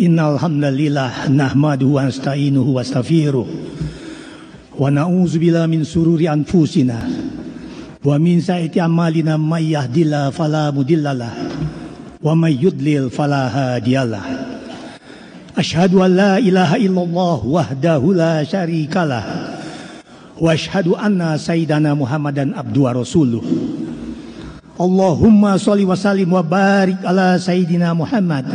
Innal hamdalillah nahmaduhu wa nasta'inuhu wa nastaghfiruh wa na'udzu billahi min sururi anfusina wa min sayyiati a'malina may yahdihillahu fala mudhillalah wa may yudlil fala hadiyalah. Asyhadu an la ilaha illallah wahdahu la syarikalah wa asyhadu anna sayyidana Muhammadan abduhu wa rasuluh. Allahumma sholli wa sallim wa barik ala sayyidina Muhammad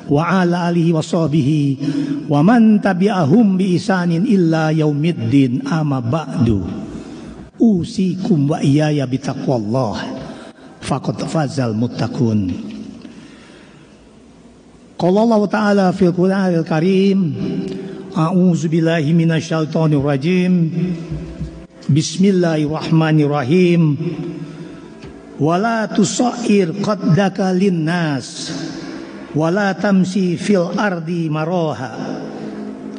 wa ala alihi wa sahbihi wa man tabi'ahum bi ihsanin illa yaumiddin, amma ba'du. Usikum wa iyaya bitaqwallah faqad fazal muttaqun. Qala Allah Ta'ala fil Qur'anil Karim, a'udzu billahi minasyaitonir rajim. Bismillahirrahmanirrahim. Wala tusair qaddaka linnas wala tamsi fil ardi maraha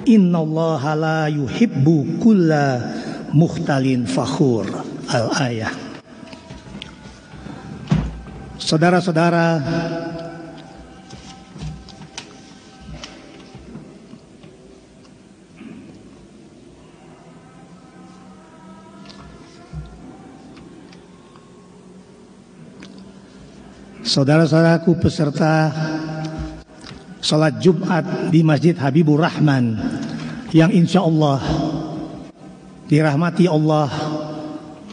innallaha la yuhibbu kulla mukhtalin fakhur. Al-ayah. Saudara-saudara, saudara-saudaraku peserta salat Jumat di Masjid Habibur Rahman yang insya Allah dirahmati Allah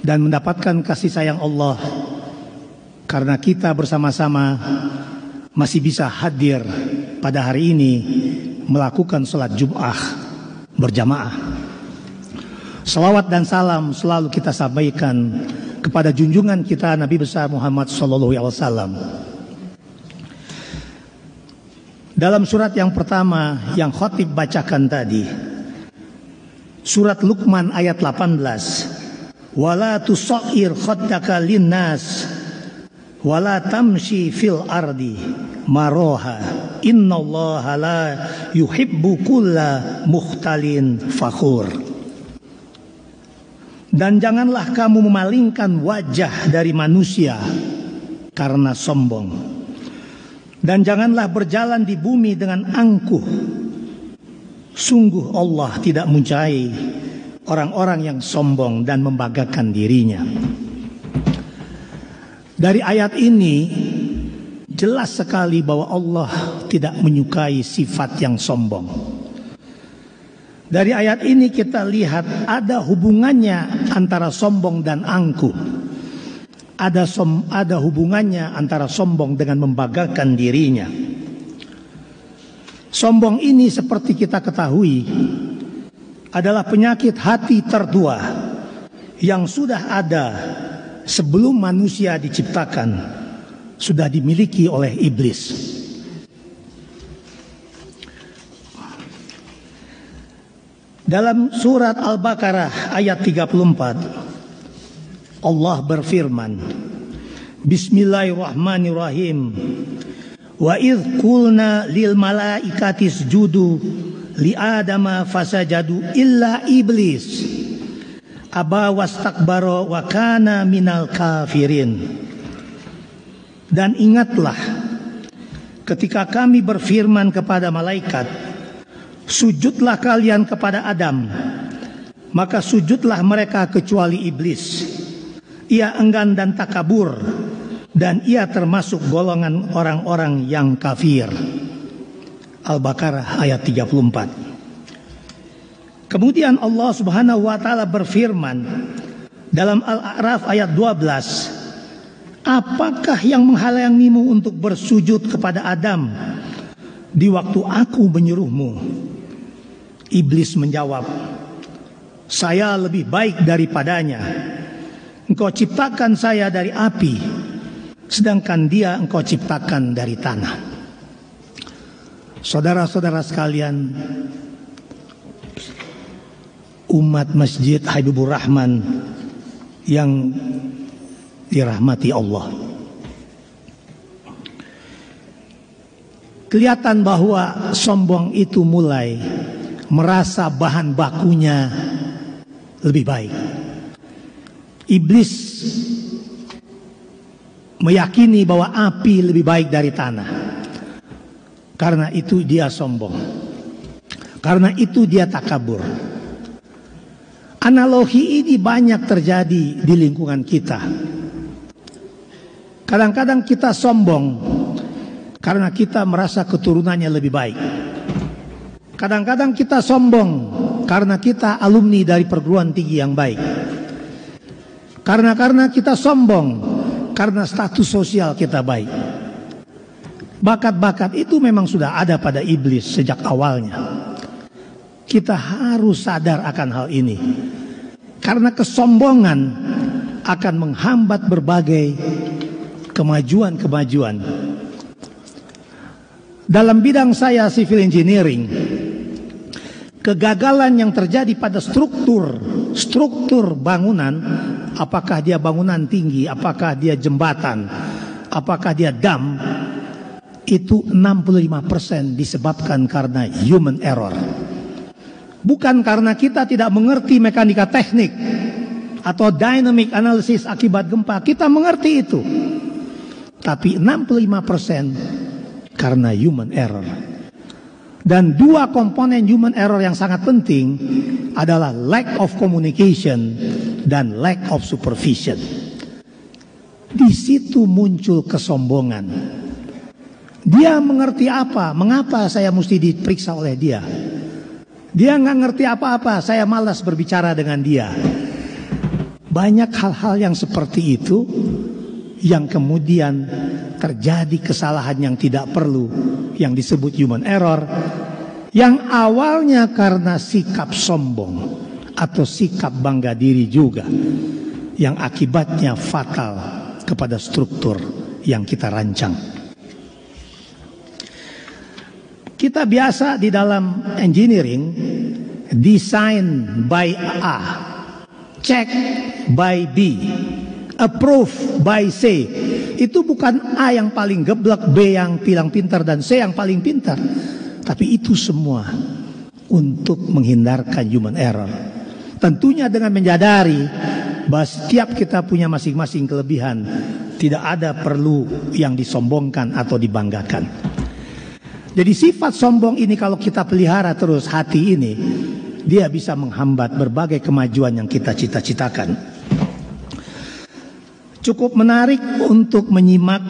dan mendapatkan kasih sayang Allah karena kita bersama-sama masih bisa hadir pada hari ini melakukan salat Jumat berjamaah. Salawat dan salam selalu kita sampaikan kepada junjungan kita Nabi besar Muhammad SAW. Dalam surat yang pertama yang khotib bacakan tadi, surat Luqman ayat 18, wala tusair khaddaka linnas wala tamshi fil ardi maroha innallaha la yuhibbu kulla mukhtalin fakhur. Dan janganlah kamu memalingkan wajah dari manusia karena sombong. Dan janganlah berjalan di bumi dengan angkuh. Sungguh Allah tidak menyukai orang-orang yang sombong dan membanggakan dirinya. Dari ayat ini jelas sekali bahwa Allah tidak menyukai sifat yang sombong. Dari ayat ini kita lihat ada hubungannya antara sombong dan angkuh. Ada hubungannya antara sombong dengan membanggakan dirinya. Sombong ini seperti kita ketahui adalah penyakit hati tertua yang sudah ada sebelum manusia diciptakan, sudah dimiliki oleh iblis. Dalam surat Al-Baqarah ayat 34 Allah berfirman, Bismillahirrahmanirrahim. Wa idh qulna lil malaikati isjudu li adama fasajadu illa iblis aba wastakbara wa kana minal kafirin. Dan ingatlah ketika kami berfirman kepada malaikat, sujudlah kalian kepada Adam, maka sujudlah mereka kecuali iblis. Ia enggan dan takabur, dan ia termasuk golongan orang-orang yang kafir. Al-Baqarah ayat 34. Kemudian Allah Subhanahu wa taala berfirman dalam Al-A'raf ayat 12, apakah yang menghalangimu untuk bersujud kepada Adam di waktu aku menyuruhmu? Iblis menjawab, saya lebih baik daripadanya. Engkau ciptakan saya dari api, sedangkan dia engkau ciptakan dari tanah. Saudara-saudara sekalian, umat Masjid Habibur Rahman yang dirahmati Allah, kelihatan bahwa sombong itu mulai merasa bahan bakunya lebih baik. Iblis meyakini bahwa api lebih baik dari tanah. karena itu dia sombong. Karena itu dia takabur. Analogi ini banyak terjadi di lingkungan kita. Kadang-kadang kita sombong karena kita merasa keturunannya lebih baik. Kadang-kadang kita sombong karena kita alumni dari perguruan tinggi yang baik. Karena kita sombong karena status sosial kita baik. Bakat-bakat itu memang sudah ada pada iblis sejak awalnya. Kita harus sadar akan hal ini. Karena kesombongan akan menghambat berbagai kemajuan-kemajuan. Dalam bidang saya civil engineering, kegagalan yang terjadi pada struktur bangunan, apakah dia bangunan tinggi, apakah dia jembatan, apakah dia dam, itu 65% disebabkan karena human error. Bukan karena kita tidak mengerti mekanika teknik atau dynamic analysis akibat gempa, kita mengerti itu. Tapi 65% karena human error. Dan dua komponen human error yang sangat penting adalah lack of communication dan lack of supervision. Di situ muncul kesombongan. Dia mengerti apa? Mengapa saya mesti diperiksa oleh dia? Dia nggak ngerti apa-apa, saya malas berbicara dengan dia. Banyak hal-hal yang seperti itu yang kemudian terjadi kesalahan yang tidak perlu, yang disebut human error, yang awalnya karena sikap sombong atau sikap bangga diri juga, yang akibatnya fatal kepada struktur yang kita rancang. Kita biasa di dalam engineering, design by A, check by B, approve by C. Itu bukan A yang paling geblek, B yang paling pintar, dan C yang paling pintar. Tapi itu semua untuk menghindarkan human error. Tentunya dengan menyadari bahwa setiap kita punya masing-masing kelebihan. Tidak ada perlu yang disombongkan atau dibanggakan. Jadi sifat sombong ini kalau kita pelihara terus hati ini, dia bisa menghambat berbagai kemajuan yang kita cita-citakan. Cukup menarik untuk menyimak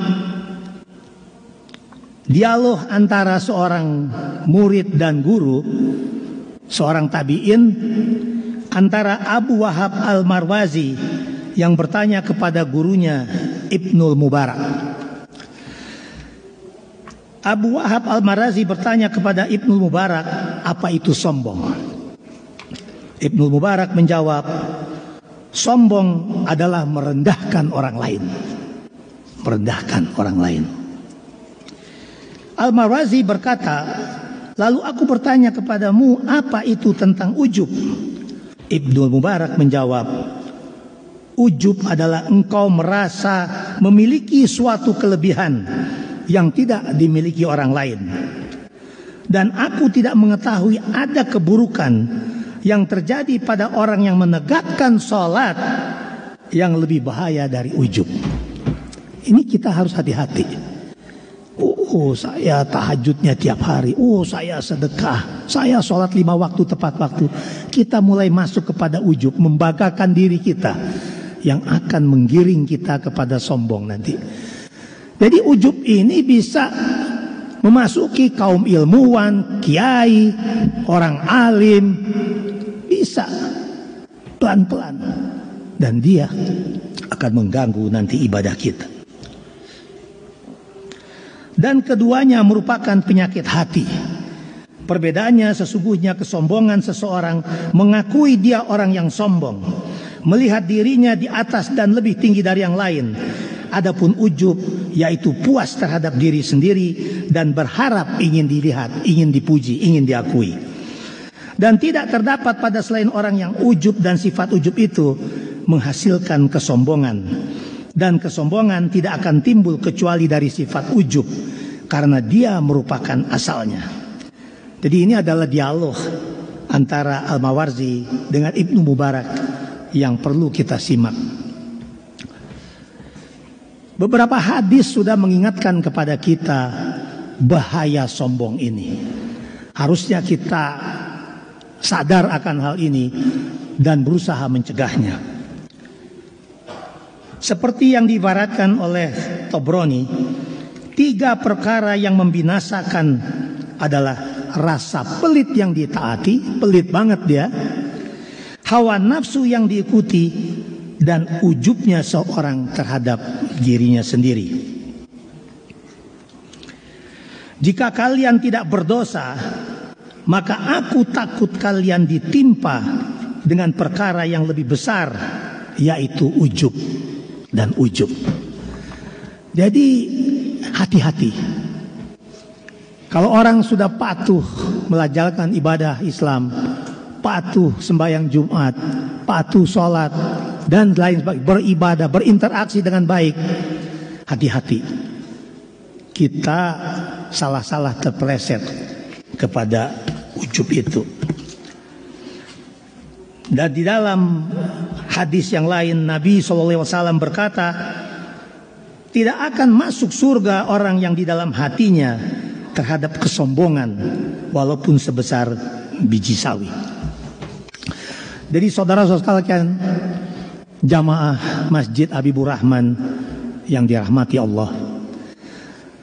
dialog antara seorang murid dan guru, seorang tabi'in, antara Abu Wahab Al-Marwazi yang bertanya kepada gurunya Ibnul Mubarak. Abu Wahab Al-Marwazi bertanya kepada Ibnul Mubarak, apa itu sombong? Ibnul Mubarak menjawab, sombong adalah merendahkan orang lain. Merendahkan orang lain. Al-Marwazi berkata, lalu aku bertanya kepadamu, apa itu tentang ujub? Ibnul Mubarak menjawab, ujub adalah engkau merasa memiliki suatu kelebihan yang tidak dimiliki orang lain. Dan aku tidak mengetahui ada keburukan yang terjadi pada orang yang menegakkan sholat yang lebih bahaya dari ujub. Ini kita harus hati-hati. Oh, saya tahajudnya tiap hari. Oh, saya sedekah. Saya sholat 5 waktu tepat waktu. Kita mulai masuk kepada ujub, membanggakan diri kita, yang akan menggiring kita kepada sombong nanti. Jadi ujub ini bisa memasuki kaum ilmuwan, kiai, orang alim, bisa pelan-pelan, dan dia akan mengganggu nanti ibadah kita. Dan keduanya merupakan penyakit hati. Perbedaannya sesungguhnya kesombongan seseorang mengakui dia orang yang sombong, melihat dirinya di atas dan lebih tinggi dari yang lain. Adapun ujub yaitu puas terhadap diri sendiri dan berharap ingin dilihat, ingin dipuji, ingin diakui. Dan tidak terdapat pada selain orang yang ujub dan sifat ujub itu menghasilkan kesombongan. Dan kesombongan tidak akan timbul kecuali dari sifat ujub, karena dia merupakan asalnya. Jadi ini adalah dialog antara Al-Mawardi dengan Ibnu Mubarak yang perlu kita simak. Beberapa hadis sudah mengingatkan kepada kita bahaya sombong ini. Harusnya kita sadar akan hal ini dan berusaha mencegahnya. Seperti yang diibaratkan oleh Tobroni, 3 perkara yang membinasakan adalah rasa pelit yang ditaati, pelit banget dia, hawa nafsu yang diikuti, dan ujubnya seorang terhadap dirinya sendiri. Jika kalian tidak berdosa, maka aku takut kalian ditimpa dengan perkara yang lebih besar, yaitu ujub dan ujub. Jadi hati-hati. Kalau orang sudah patuh melaksanakan ibadah Islam, patuh sembahyang Jumat, patuh sholat, dan lain sebagainya, beribadah, berinteraksi dengan baik, hati-hati. Kita salah-salah terpeleset kepada ujub itu. Dan di dalam hadis yang lain Nabi SAW berkata, tidak akan masuk surga orang yang di dalam hatinya terhadap kesombongan walaupun sebesar biji sawi. Jadi saudara-saudara sekalian, jamaah Masjid Habibur Rahman yang dirahmati Allah,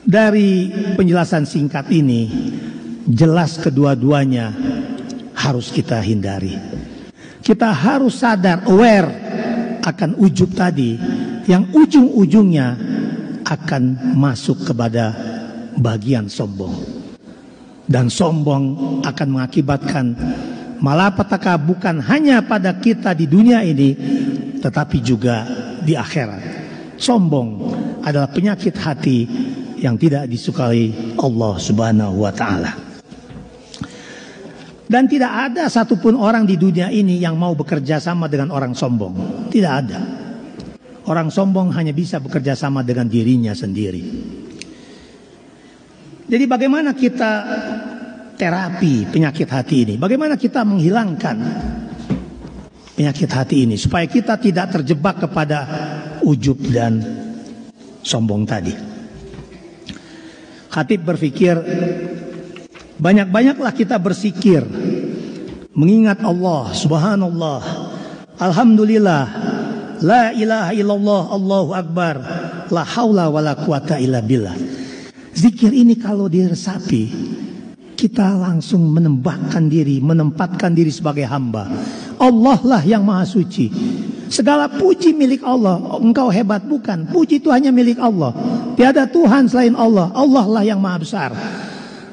dari penjelasan singkat ini jelas kedua-duanya harus kita hindari. Kita harus sadar, aware akan ujub tadi, yang ujung-ujungnya akan masuk kepada bagian sombong. Dan sombong akan mengakibatkan malapetaka bukan hanya pada kita di dunia ini, tetapi juga di akhirat. Sombong adalah penyakit hati yang tidak disukai Allah Subhanahu wa ta'ala. Dan tidak ada satupun orang di dunia ini yang mau bekerja sama dengan orang sombong. Tidak ada. Orang sombong hanya bisa bekerja sama dengan dirinya sendiri. Jadi bagaimana kita terapi penyakit hati ini? Bagaimana kita menghilangkan penyakit hati ini supaya kita tidak terjebak kepada ujub dan sombong tadi? Khatib berpikir, banyak-banyaklah kita bersikir, mengingat Allah, subhanallah, alhamdulillah, la ilaha illallah, Allahu akbar, la haula wa la quwata illa billah. Zikir ini kalau diresapi, kita langsung menempatkan diri sebagai hamba. Allah lah yang maha suci. Segala puji milik Allah. Engkau hebat, bukan. Puji itu hanya milik Allah. Tiada Tuhan selain Allah. Allah lah yang maha besar.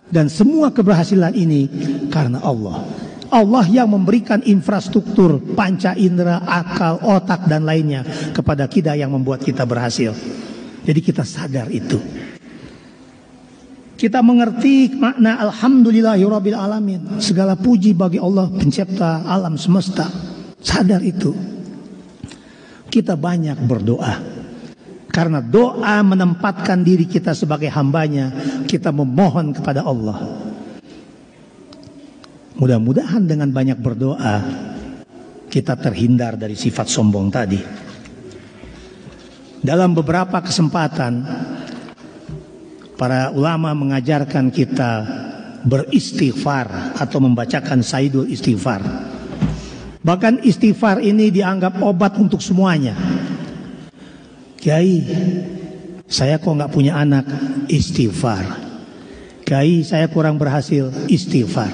Dan semua keberhasilan ini karena Allah. Allah yang memberikan infrastruktur panca indera, akal, otak dan lainnya kepada kita yang membuat kita berhasil. Jadi kita sadar itu. Kita mengerti makna alhamdulillahirabbil alamin. Segala puji bagi Allah pencipta alam semesta. Sadar itu. Kita banyak berdoa. Karena doa menempatkan diri kita sebagai hambanya. Kita memohon kepada Allah. Mudah-mudahan dengan banyak berdoa kita terhindar dari sifat sombong tadi. Dalam beberapa kesempatan para ulama mengajarkan kita beristighfar atau membacakan Sayyidul Istighfar. Bahkan istighfar ini dianggap obat untuk semuanya. Kiai, saya kok nggak punya anak, istighfar. Kiai, saya kurang berhasil, istighfar.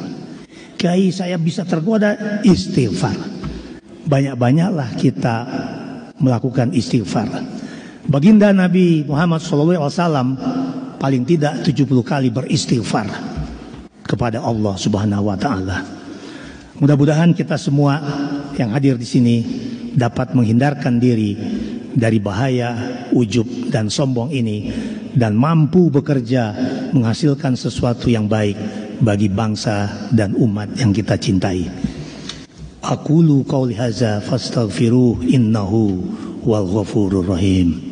Kiai, saya bisa tergoda, istighfar. Banyak-banyaklah kita melakukan istighfar. Baginda Nabi Muhammad SAW paling tidak 70 kali beristighfar kepada Allah Subhanahu wa ta'ala. Mudah-mudahan kita semua yang hadir di sini dapat menghindarkan diri dari bahaya ujub dan sombong ini dan mampu bekerja menghasilkan sesuatu yang baik bagi bangsa dan umat yang kita cintai. Aqulu qauli hadza fastaghfiruh innahu wal ghafurur rahim.